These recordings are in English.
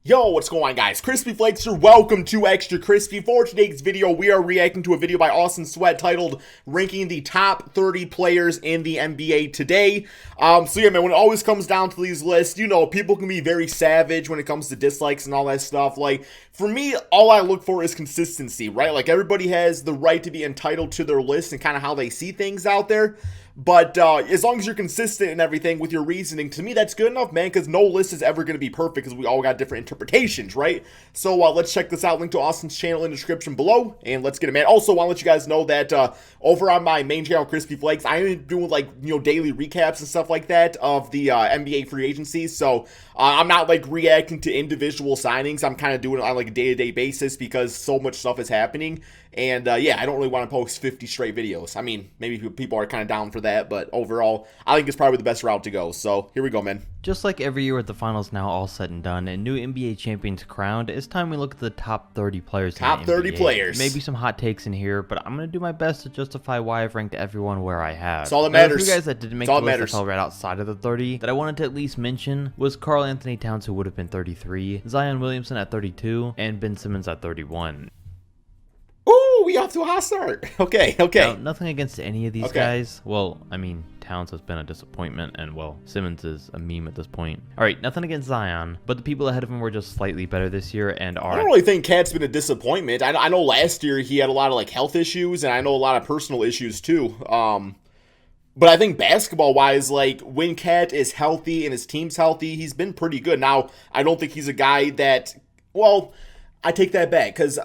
Yo, what's going on, guys? Crispy Flakes here. Welcome to Extra Crispy. For today's video, we are reacting to a video by Austin Sweat titled Ranking the Top 30 Players in the NBA Today. So yeah, man, when it always comes down to these lists, you know, people can be very savage when it comes to dislikes and all that stuff. Like, for me, all I look for is consistency, right? Like, everybody has the right to be entitled to their list and kind of how they see things out there. But as long as you're consistent and everything with your reasoning, to me, that's good enough, man, because no list is ever going to be perfect because we all got different interpretations, right? So let's check this out. Link to Austin's channel in the description below, and let's get it, man. Also, I want to let you guys know that over on my main channel, Crispy Flakes, I am doing, like, you know, daily recaps and stuff like that of the NBA free agency. So I'm not, like, reacting to individual signings. I'm kind of doing it on, like, a day-to-day basis because so much stuff is happening. And, yeah, I don't really want to post 50 straight videos. I mean, maybe people are kind of down for that, but overall, I think it's probably the best route to go. So, here we go, man. Just like every year with the finals now all said and done and new NBA champions crowned, it's time we look at the top 30 players Top in the 30 NBA. players. Maybe some hot takes in here, but I'm going to do my best to justify why I've ranked everyone where I have. That's all that Now, matters. for you guys that didn't make the list that fell right outside of the 30, that I wanted to at least mention was Karl Anthony Towns, who would have been 33, Zion Williamson at 32, and Ben Simmons at 31. Ooh, we off to a hot start. Okay. Now, nothing against any of these guys. Well, I mean, Towns has been a disappointment, and, well, Simmons is a meme at this point. Alright, nothing against Zion, but the people ahead of him were just slightly better this year and are... I don't really think Cat's been a disappointment. I know last year he had a lot of, like, health issues, and I know a lot of personal issues, too. But I think basketball-wise, like, when Cat is healthy and his team's healthy, he's been pretty good. Now, I don't think he's a guy that... Well, I take that back, because...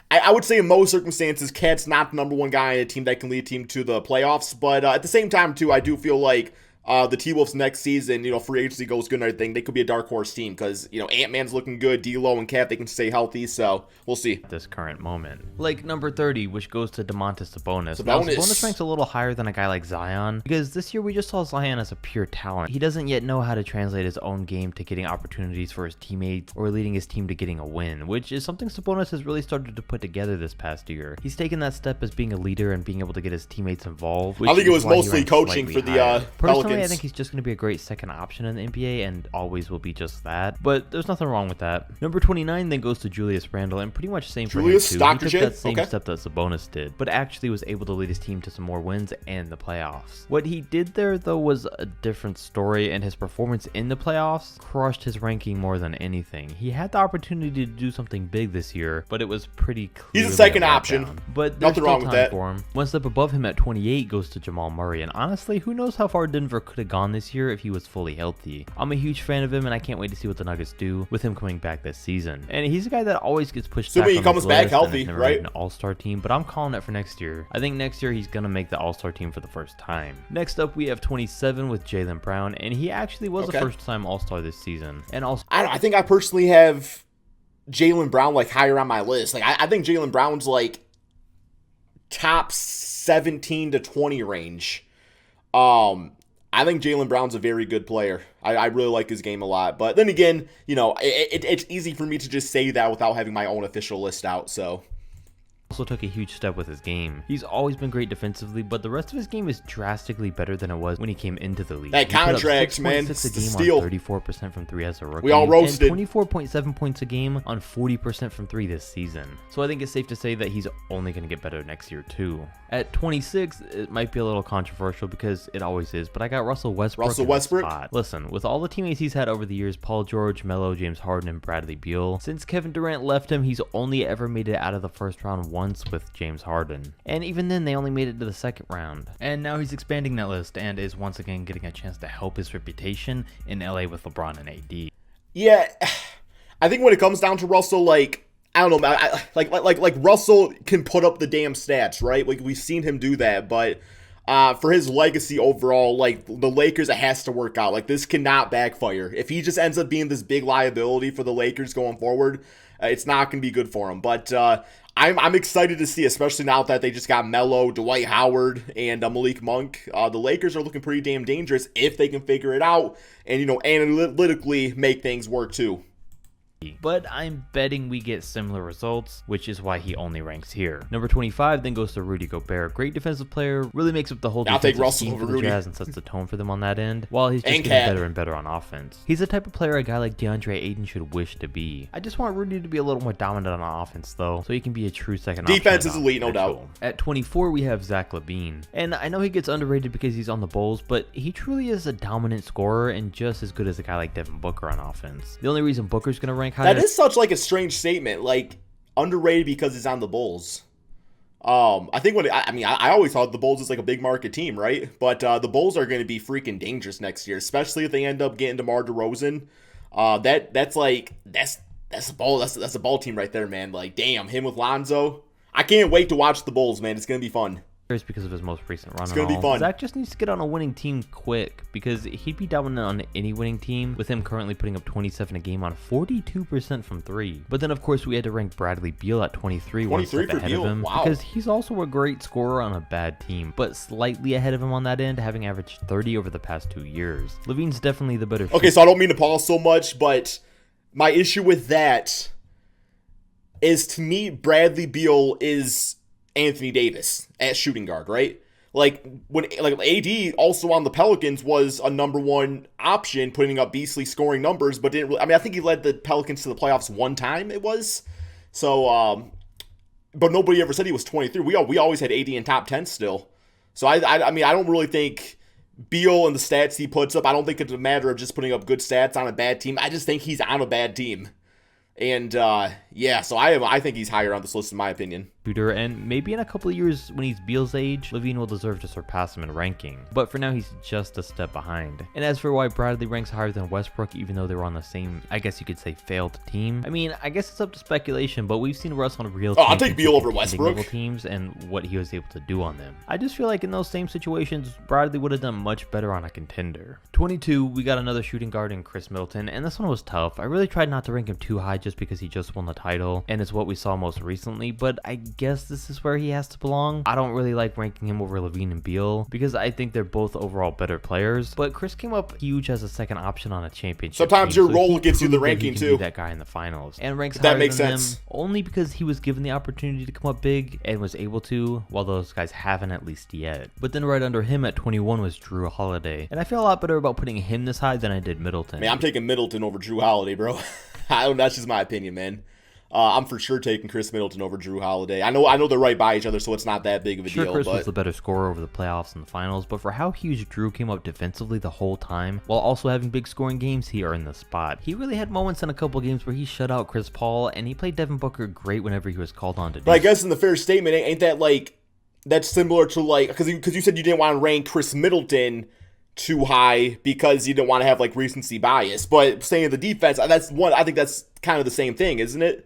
I would say in most circumstances, Cat's not the number one guy in a team that can lead a team to the playoffs. But at the same time, too, I do feel like the T-Wolves next season, you know, free agency goes good and everything, they could be a dark horse team because, you know, Ant-Man's looking good, D'Lo and Cat, they can stay healthy, so we'll see. At this current moment. Like number 30, which goes to Domantas Sabonis. Now, Sabonis ranks a little higher than a guy like Zion because this year we just saw Zion as a pure talent. He doesn't yet know how to translate his own game to getting opportunities for his teammates or leading his team to getting a win, which is something Sabonis has really started to put together this past year. He's taken that step as being a leader and being able to get his teammates involved. I think it was mostly coaching for the Pelicans. I think he's just going to be a great second option in the NBA and always will be just that, but there's nothing wrong with that. Number 29 then goes to Julius Randle, and pretty much same for him too. He took that same step that Sabonis did, but actually was able to lead his team to some more wins and the playoffs. What he did there, though, was a different story, and his performance in the playoffs crushed his ranking more than anything. He had the opportunity to do something big this year, but it was pretty clear. He's a second option. But there's still time for him. One step above him at 28 goes to Jamal Murray, and honestly, who knows how far Denver could have gone this year if he was fully healthy. I'm a huge fan of him, and I can't wait to see what the Nuggets do with him coming back this season. And he's a guy that always gets pushed back on he comes back healthy, right? An all-star team, but I'm calling it for next year. I think next year he's gonna make the all-star team for the first time. Next up, we have 27 with Jaylen Brown, and he actually was a first-time all-star this season. And also, I think I personally have Jaylen Brown like higher on my list. Like I think Jaylen Brown's like top 17 to 20 range. I think Jaylen Brown's a very good player. I really like his game a lot. But then again, you know, it's easy for me to just say that without having my own official list out, so... Also took a huge step with his game. He's always been great defensively, but the rest of his game is drastically better than it was when he came into the league. That contract, man, it's a steal. 34% from 3 as a rookie. We all roasted. And 24.7 points a game on 40% from 3 this season. So I think it's safe to say that he's only going to get better next year too. At 26, it might be a little controversial because it always is, but I got Russell Westbrook. Listen, with all the teammates he's had over the years, Paul George, Melo, James Harden, and Bradley Beal, since Kevin Durant left him, he's only ever made it out of the first round once with James Harden. And even then, they only made it to the second round. And now he's expanding that list and is once again getting a chance to help his reputation in LA with LeBron and AD. Yeah, I think when it comes down to Russell, like, I don't know, like Russell can put up the damn stats, right? Like, we've seen him do that, but for his legacy overall, like, the Lakers, it has to work out. Like, this cannot backfire. If he just ends up being this big liability for the Lakers going forward, it's not going to be good for him. But I'm excited to see, especially now that they just got Melo, Dwight Howard, and Malik Monk. The Lakers are looking pretty damn dangerous if they can figure it out and, you know, analytically make things work too. But I'm betting we get similar results, which is why he only ranks here. Number 25 then goes to Rudy Gobert. Great defensive player, really makes up the whole defensive scheme for the Jazz and sets the tone for them on that end, while he's just getting better and better on offense. He's the type of player a guy like DeAndre Ayton should wish to be. I just want Rudy to be a little more dominant on offense though, so he can be a true second option. Defense is elite, no doubt. At 24 we have Zach LaVine, and I know he gets underrated because he's on the Bulls, but he truly is a dominant scorer and just as good as a guy like Devin Booker on offense. The only reason Booker's gonna rank higher— that is such like a strange statement, like underrated because he's on the Bulls. I think I always thought the Bulls is like a big market team, right? But the Bulls are going to be freaking dangerous next year, especially if they end up getting DeMar DeRozan. That's a ball team right there, man. Like, damn, him with Lonzo. I can't wait to watch the Bulls, man. It's going to be fun. Because of his most recent run. It's going to be fun. Zach just needs to get on a winning team quick because he'd be dominant on any winning team, with him currently putting up 27 a game on 42% from 3. But then, of course, we had to rank Bradley Beal at 23, one step ahead of him, because he's also a great scorer on a bad team, but slightly ahead of him on that end, having averaged 30 over the past 2 years. LaVine's definitely the better. Okay, so I don't mean to pause so much, but my issue with that is, to me, Bradley Beal is Anthony Davis at shooting guard, right? Like when AD also on the Pelicans was a number one option, putting up beastly scoring numbers, but didn't really, I think he led the Pelicans to the playoffs one time it was. So but nobody ever said he was 23. We always had AD in top 10 still. So I don't really think Beal and the stats he puts up, I don't think it's a matter of just putting up good stats on a bad team. I just think he's on a bad team. And yeah, so I think he's higher on this list in my opinion. And maybe in a couple of years when he's Beal's age, LaVine will deserve to surpass him in ranking. But for now, he's just a step behind. And as for why Bradley ranks higher than Westbrook, even though they were on the same, I guess you could say, failed team, I guess it's up to speculation, but we've seen Russ on real teams. I'll take Beal over Westbrook. Teams and what he was able to do on them. I just feel like in those same situations, Bradley would have done much better on a contender. 22, we got another shooting guard in Chris Middleton, and this one was tough. I really tried not to rank him too high just because he just won the title, and it's what we saw most recently, but I guess this is where he has to belong. I don't really like ranking him over LaVine and Beal because I think they're both overall better players, but Chris came up huge as a second option on a championship Sometimes team, your role gets you the ranking too. too. That guy in the finals and ranks that higher makes than sense. them only because he was given the opportunity to come up big and was able to, while those guys haven't, at least yet. But then right under him at 21 was Drew Holiday, and I feel a lot better about putting him this high than I did Middleton. Man, I'm taking Middleton over Drew Holiday, bro. That's just my opinion, man. I'm for sure taking Chris Middleton over Drew Holiday. I know they're right by each other, so it's not that big of a deal. Chris was the better scorer over the playoffs and the finals, but for how huge Drew came up defensively the whole time, while also having big scoring games, he earned the spot. He really had moments in a couple games where he shut out Chris Paul, and he played Devin Booker great whenever he was called on to do. But I guess in the fair statement, ain't that like, that's similar to like, because you said you didn't want to rank Chris Middleton too high because you didn't want to have like recency bias, but saying the defense, I think that's kind of the same thing, isn't it?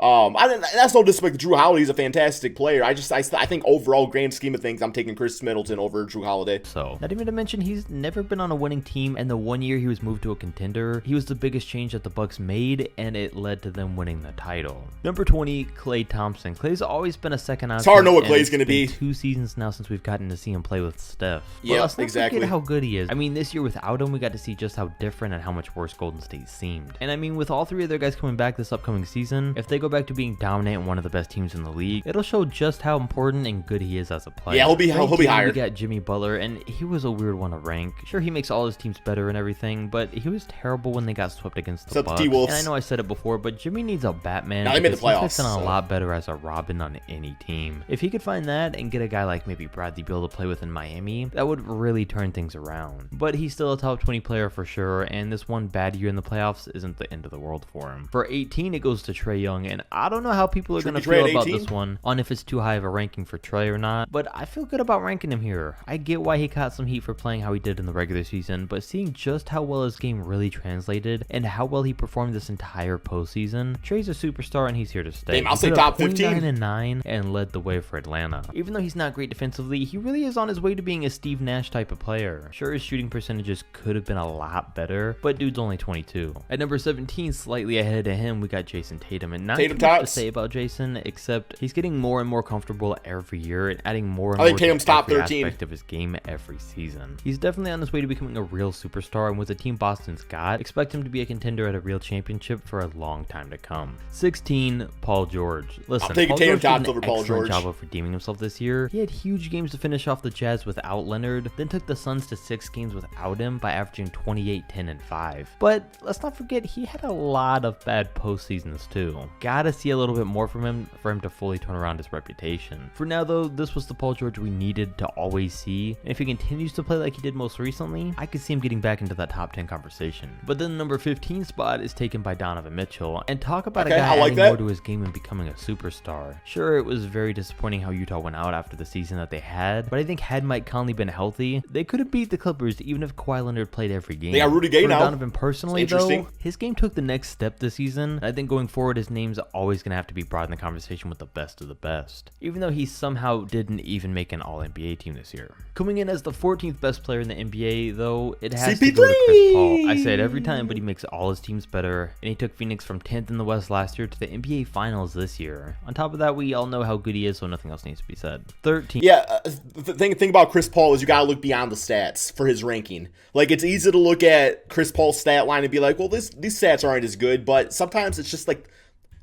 That's no disrespect to Drew Holiday. He's a fantastic player. I think overall grand scheme of things, I'm taking Chris Middleton over Drew Holiday. So, not even to mention, he's never been on a winning team, and the 1 year he was moved to a contender, he was the biggest change that the Bucks made, and it led to them winning the title. Number 20, Klay Thompson. Klay's always been a second option. It's hard to know what Klay's going to be. 2 seasons now since we've gotten to see him play with Steph. Yeah, let's not exactly. forget how good he is. This year without him, we got to see just how different and how much worse Golden State seemed. And with all 3 of their guys coming back this upcoming season, if they go back to being dominant and one of the best teams in the league, it'll show just how important and good he is as a player. Yeah, he'll be higher. We got Jimmy Butler, and he was a weird one to rank. Sure, he makes all his teams better and everything, but he was terrible when they got swept against the Bucks. And I know I said it before, but Jimmy needs a Batman. Now they made the playoffs. He's a lot better as a Robin on any team. If he could find that and get a guy like maybe Bradley Beal to play with in Miami, that would really turn things around. But he's still a top 20 player for sure, and this one bad year in the playoffs isn't the end of the world for him. For 18, it goes to Trae Young, and I don't know how people are going to feel about this one, on if it's too high of a ranking for Trae or not, but I feel good about ranking him here. I get why he caught some heat for playing how he did in the regular season, but seeing just how well his game really translated and how well he performed this entire postseason, Trae's a superstar and he's here to stay. Damn, I'll say top 15. 29-9 and led the way for Atlanta. Even though he's not great defensively, he really is on his way to being a Steve Nash type of player. Sure, his shooting percentages could have been a lot better, but dude's only 22. At number 17, slightly ahead of him, we got Jason Tatum, and not Tatum too much to tops. say about Jason, except he's getting more and more comfortable every year and adding more and I think more Tatum's to top every 13 aspect of his game every season. He's definitely on his way to becoming a real superstar, and with the team Boston's got, expect him to be a contender at a real championship for a long time to come. 16, Paul George. Listen, I'm taking Paul Tatum George did tops an over Paul excellent George. job of redeeming himself this year. He had huge games to finish off the Jazz without Leonard, then took the Suns to 6 games without him by averaging 28, 10, and 5. But let's not forget, he had a lot of bad postseasons too. Gotta see a little bit more from him for him to fully turn around his reputation. For now though, this was the Paul George we needed to always see, and if he continues to play like he did most recently, I could see him getting back into that top 10 conversation. But then the number 15 spot is taken by Donovan Mitchell, and talk about a guy adding more to his game and becoming a superstar. Sure, it was very disappointing how Utah went out after the season that they had, but I think had Mike Conley been healthy, they could have beat the Clippers even if Kawhi Leonard played every game. They got Rudy Gobert now. Donovan personally though, his game took the next step this season, and I think going forward his name's always going to have to be brought in the conversation with the best of the best, even though he somehow didn't even make an All-NBA team this year. Coming in as the 14th best player in the NBA though, it has to go to Chris Paul. I say it every time, but he makes all his teams better, and he took Phoenix from 10th in the West last year to the NBA Finals this year. On top of that, we all know how good he is, so nothing else needs to be said. 13. Yeah, the thing about Chris Paul is you gotta look beyond the stats for his ranking. Like, it's easy to look at Chris Paul's stat line and be like, well, these stats aren't as good, but sometimes it's just like,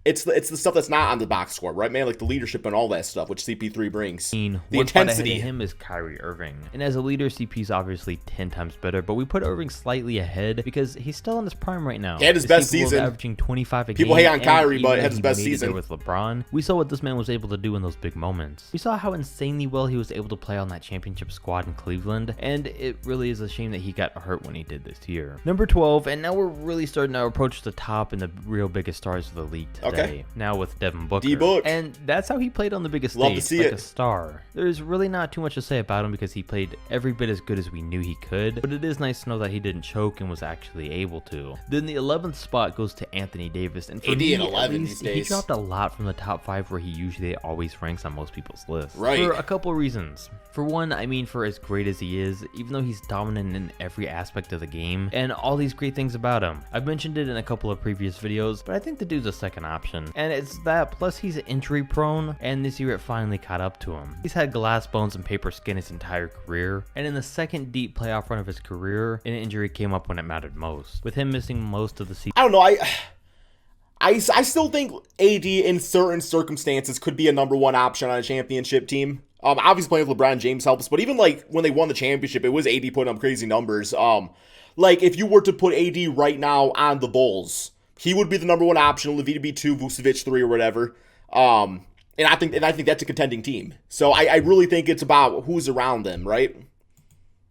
it's the stuff that's not on the box score, right, man? Like the leadership and all that stuff, which CP3 brings. The intensity. Ahead of him is Kyrie Irving, and as a leader, CP's obviously 10 times better. But we put Irving slightly ahead because he's still in his prime right now. He had his best season, averaging 25 a game. People hate on Kyrie, but had his best season with LeBron. We saw what this man was able to do in those big moments. We saw how insanely well he was able to play on that championship squad in Cleveland, and it really is a shame that he got hurt when he did this year. Number 12, and now we're really starting to approach the top and the real biggest stars of the league today. Okay. Now with Devin Booker. D-Book. And that's how he played on the biggest Love stage, to see like it. a star. There's really not too much to say about him because he played every bit as good as we knew he could, but it is nice to know that he didn't choke and was actually able to. Then the 11th spot goes to Anthony Davis, and for AD me, at 11 at least, these days. he dropped a lot from the top 5 where he usually always ranks on most people's lists. Right. For a couple reasons. For one, I mean, for as great as he is, even though he's dominant in every aspect of the game, and all these great things about him. I've mentioned it in a couple of previous videos, but I think the dude's a second option. And it's that, plus he's injury prone, and this year it finally caught up to him. He's had glass bones and paper skin his entire career, and in the second deep playoff run of his career, an injury came up when it mattered most, with him missing most of the season. I don't know, I still think AD in certain circumstances could be a number 1 option on a championship team. Obviously playing with LeBron James helps, but even like when they won the championship, it was AD putting up crazy numbers. Like if you were to put AD right now on the Bulls, he would be the number 1 option, Levine be 2, Vucevic 3 or whatever. And I think that's a contending team. So I really think it's about who's around them, right?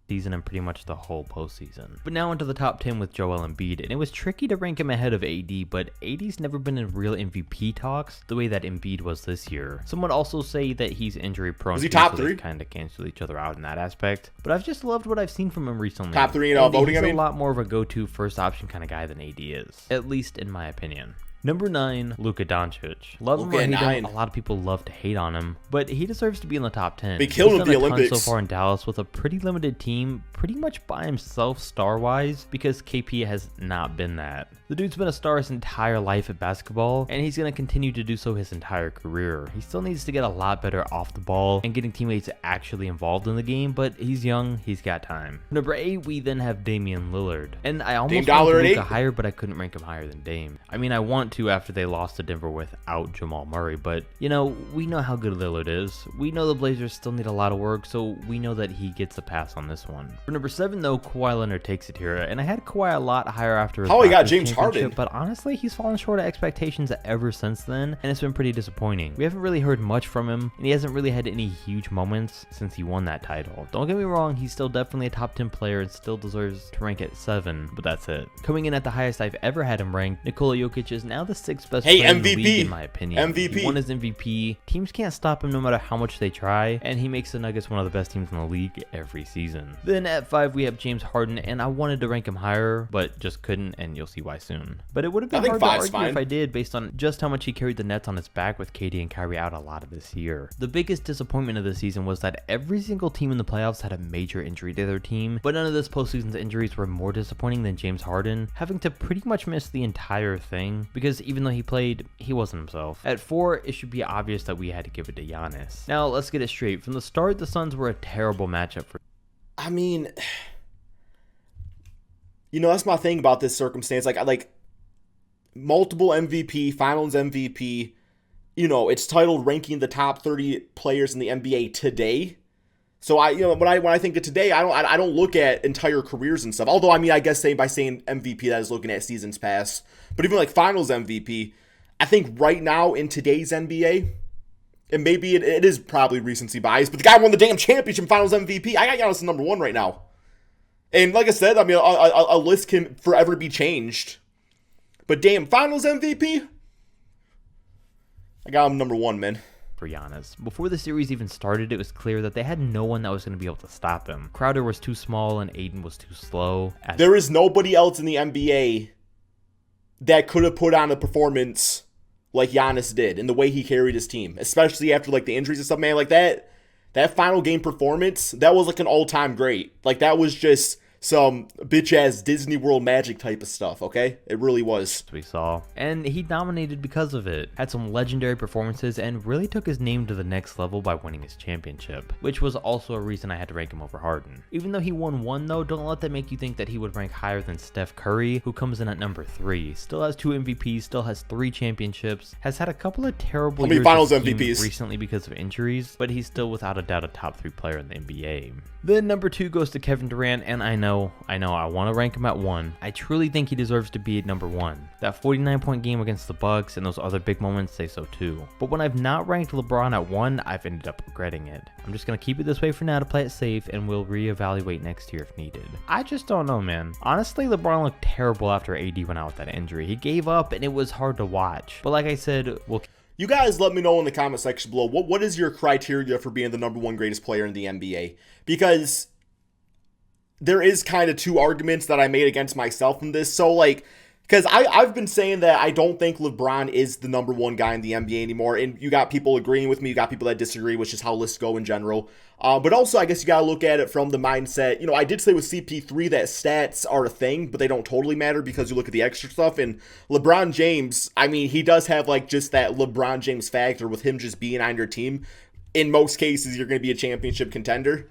Season and pretty much the whole postseason. But now into the top 10 with Joel Embiid, and it was tricky to rank him ahead of AD, but AD's never been in real MVP talks the way that Embiid was this year. Some would also say that he's injury prone. Was he top 3? Kind of cancel each other out in that aspect, but I've just loved what I've seen from him recently. Top 3 in all voting, he's I mean? a lot more of a go-to first option kind of guy than AD is, at least in my opinion. Number 9, Luka Doncic. Love him or hate him, a lot of people love to hate on him, but he deserves to be in the top 10. They killed him at the Olympics. So far in Dallas with a pretty limited team, pretty much by himself star-wise, because KP has not been that. The dude's been a star his entire life at basketball, and he's going to continue to do so his entire career. He still needs to get a lot better off the ball and getting teammates actually involved in the game, but he's young, he's got time. Number 8, we then have Damian Lillard. And I almost ranked Luka higher, but I couldn't rank him higher than Dame. I mean, I want to after they lost to Denver without Jamal Murray, but you know, we know how good Lillard is. We know the Blazers still need a lot of work, so we know that he gets a pass on this one. For number 7 though, Kawhi Leonard takes it here, and I had Kawhi a lot higher after his he got James Harden, but honestly he's fallen short of expectations ever since then, and it's been pretty disappointing. We haven't really heard much from him, and he hasn't really had any huge moments since he won that title. Don't get me wrong, he's still definitely a top 10 player and still deserves to rank at 7, but that's it. Coming in at the highest I've ever had him ranked, Nikola Jokic is now the 6th best player in the league, in my opinion. MVP. He won his MVP. Teams can't stop him no matter how much they try, and he makes the Nuggets one of the best teams in the league every season. Then at 5 we have James Harden, and I wanted to rank him higher, but just couldn't, and you'll see why soon. soon. But it would have been I think hard to 5's argue fine. if I did, based on just how much he carried the Nets on his back with KD and Kyrie out a lot of this year. The biggest disappointment of the season was that every single team in the playoffs had a major injury to their team, but none of this postseason's injuries were more disappointing than James Harden having to pretty much miss the entire thing, because even though he played, he wasn't himself. At 4, it should be obvious that we had to give it to Giannis. Now, let's get it straight. From the start, the Suns were a terrible matchup for... I mean, that's my thing about this circumstance. Like multiple MVP, Finals MVP. It's titled ranking the top 30 players in the NBA today. So when I think of today, I don't look at entire careers and stuff. Although I guess by saying MVP, that is looking at seasons past. But even like Finals MVP, I think right now in today's NBA, and maybe it is probably recency bias, but the guy won the damn championship, Finals MVP. I got Giannis number 1 right now. And like I said, a list can forever be changed. But damn, Finals MVP, I got him number 1, man. For Giannis. Before the series even started, it was clear that they had no one that was going to be able to stop him. Crowder was too small and Aiden was too slow. There is nobody else in the NBA that could have put on a performance like Giannis did in the way he carried his team, especially after like the injuries and stuff, man. Like that final game performance, that was like an all-time great. Like that was just some bitch-ass Disney World magic type of stuff, okay? It really was. We saw. And he dominated because of it. Had some legendary performances and really took his name to the next level by winning his championship, which was also a reason I had to rank him over Harden. Even though he won 1 though, don't let that make you think that he would rank higher than Steph Curry, who comes in at number 3. Still has 2 MVPs, still has 3 championships, has had a couple of terrible years Finals MVPs recently because of injuries, but he's still without a doubt a top 3 player in the NBA. Then number 2 goes to Kevin Durant, and I know, I want to rank him at 1. I truly think he deserves to be at number 1. That 49-point game against the Bucks and those other big moments say so too. But when I've not ranked LeBron at 1, I've ended up regretting it. I'm just going to keep it this way for now to play it safe, and we'll reevaluate next year if needed. I just don't know, man. Honestly, LeBron looked terrible after AD went out with that injury. He gave up, and it was hard to watch. But like I said, you guys let me know in the comment section below, what is your criteria for being the number 1 greatest player in the NBA? Because there is kind of 2 arguments that I made against myself in this. So like, because I've been saying that I don't think LeBron is the number 1 guy in the NBA anymore. And you got people agreeing with me. You got people that disagree, which is how lists go in general. But also, I guess you got to look at it from the mindset. I did say with CP3 that stats are a thing, but they don't totally matter because you look at the extra stuff. And LeBron James, he does have like just that LeBron James factor with him just being on your team. In most cases, you're going to be a championship contender.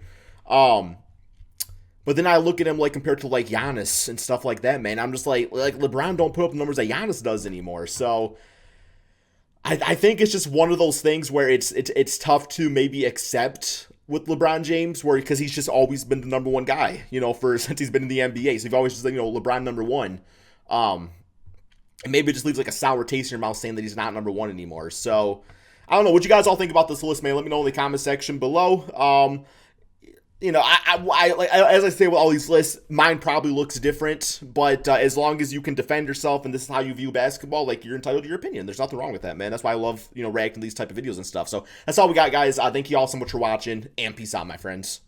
But then I look at him like compared to like Giannis and stuff like that, man. I'm just like LeBron don't put up the numbers that Giannis does anymore. So I think it's just one of those things where it's tough to maybe accept with LeBron James, because he's just always been the number 1 guy, since he's been in the NBA. So you've always just LeBron number 1. And maybe it just leaves like a sour taste in your mouth saying that he's not number 1 anymore. So I don't know what you guys all think about this list, man. Let me know in the comment section below. As I say with all these lists, mine probably looks different, but as long as you can defend yourself and this is how you view basketball, like, you're entitled to your opinion. There's nothing wrong with that, man. That's why I love, reacting to these type of videos and stuff. So that's all we got, guys. Thank you all so much for watching, and peace out, my friends.